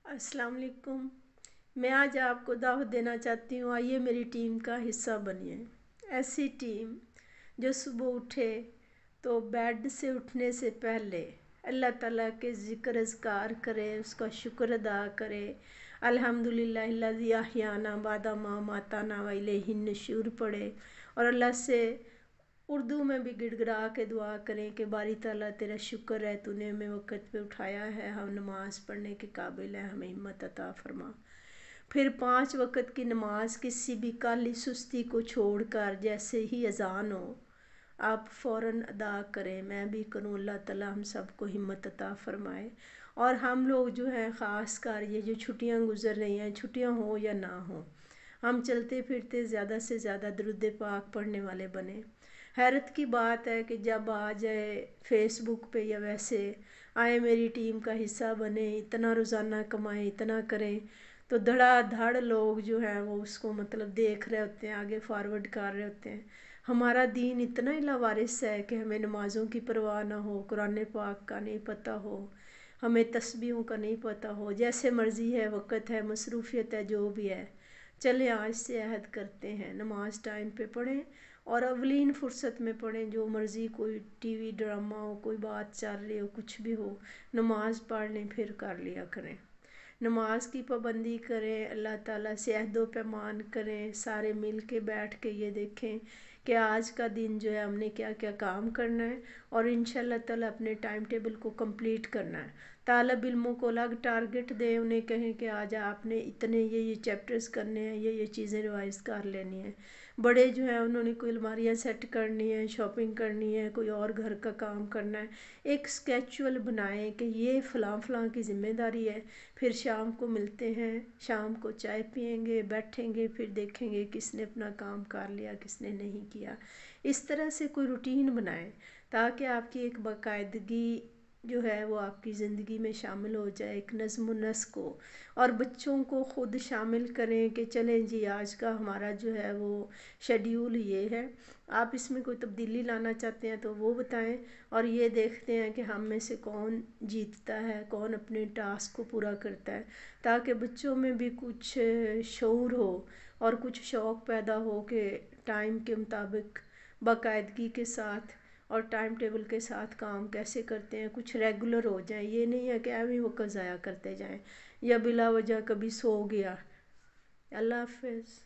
السلام علیکم۔ میں آج آپ کو دعوت دینا چاہتی ہوں، آئیے میری ٹیم کا حصہ بنیے۔ ایسی ٹیم جو صبح اٹھے تو بیڈ سے اٹھنے سے پہلے اللہ تعالیٰ کے ذکر اذکار کرے، اس کا شکر ادا کرے، الحمدللہ الذی احیانا بعد ما اماتنا والیہ النشور پڑھے اور اللہ سے اردو میں بھی گڑ گڑا کے دعا کریں کہ باری تعالیٰ تیرا شکر ہے، تو نے ہمیں وقت پہ اٹھایا ہے، ہم نماز پڑھنے کے قابل ہیں، ہمیں ہمت عطا فرما۔ پھر 5 وقت کی نماز کسی بھی کالی سستی کو چھوڑ کر جیسے ہی اذان ہو آپ فوراً ادا کریں، میں بھی کروں، اللہ تعالیٰ ہم سب کو ہمت عطا فرمائے۔ اور ہم لوگ جو ہیں خاص کر یہ جو چھٹیاں گزر رہی ہیں، چھٹیاں ہوں یا نہ ہوں، ہم چلتے پھرتے زیادہ سے زیادہ درود پاک پڑھنے والے بنیں۔ حیرت کی بات ہے کہ جب آ جائے فیس بک پہ یا ویسے آئے میری ٹیم کا حصہ بنے، اتنا روزانہ کمائیں، اتنا کریں، تو دھڑا دھڑ لوگ جو ہیں وہ اس کو مطلب دیکھ رہے ہوتے ہیں، آگے فارورڈ کر رہے ہوتے ہیں۔ ہمارا دین اتنا ہی لاوارث ہے کہ ہمیں نمازوں کی پرواہ نہ ہو، قرآن پاک کا نہیں پتہ ہو، ہمیں تسبیحوں کا نہیں پتہ ہو، جیسے مرضی ہے، وقت ہے، مصروفیت ہے، جو بھی ہے، چلیں آج سے عہد کرتے ہیں نماز ٹائم پہ پڑھیں اور اولین فرصت میں پڑھیں، جو مرضی کوئی ٹی وی ڈرامہ ہو، کوئی بات چل رہی ہو، کچھ بھی ہو، نماز پڑھ لیں پھر کر لیا کریں۔ نماز کی پابندی کریں، اللہ تعالیٰ سے عہد و پیمان کریں، سارے مل کے بیٹھ کے یہ دیکھیں کہ آج کا دن جو ہے ہم نے کیا کیا کام کرنا ہے اور انشاءاللہ تعالیٰ اپنے ٹائم ٹیبل کو کمپلیٹ کرنا ہے۔ طالب علموں کو الگ ٹارگٹ دیں، انہیں کہیں کہ آج آپ نے اتنے یہ چیپٹرز کرنے ہیں، یہ چیزیں ریوائز کر لینی ہیں۔ بڑے جو ہیں انہوں نے کوئی الماریاں سیٹ کرنی ہیں، شاپنگ کرنی ہے، کوئی اور گھر کا کام کرنا ہے، ایک اسکیچول بنائیں کہ یہ فلاں فلاں کی ذمہ داری ہے۔ پھر شام کو ملتے ہیں، شام کو چائے پئیں گے، بیٹھیں گے، پھر دیکھیں گے کس نے اپنا کام کر لیا، کس نے نہیں کیا۔ اس طرح سے کوئی روٹین بنائیں تاکہ آپ کی ایک باقاعدگی جو ہے وہ آپ کی زندگی میں شامل ہو جائے، ایک نظم و نسق ہو، اور بچوں کو خود شامل کریں کہ چلیں جی آج کا ہمارا جو ہے وہ شیڈیول یہ ہے، آپ اس میں کوئی تبدیلی لانا چاہتے ہیں تو وہ بتائیں، اور یہ دیکھتے ہیں کہ ہم میں سے کون جیتتا ہے، کون اپنے ٹاسک کو پورا کرتا ہے، تاکہ بچوں میں بھی کچھ شعور ہو اور کچھ شوق پیدا ہو کہ ٹائم کے مطابق باقاعدگی کے ساتھ اور ٹائم ٹیبل کے ساتھ کام کیسے کرتے ہیں، کچھ ریگولر ہو جائیں۔ یہ نہیں ہے کہ ایویں وقت ضائع کرتے جائیں یا بلا وجہ کبھی سو گیا۔ اللہ حافظ۔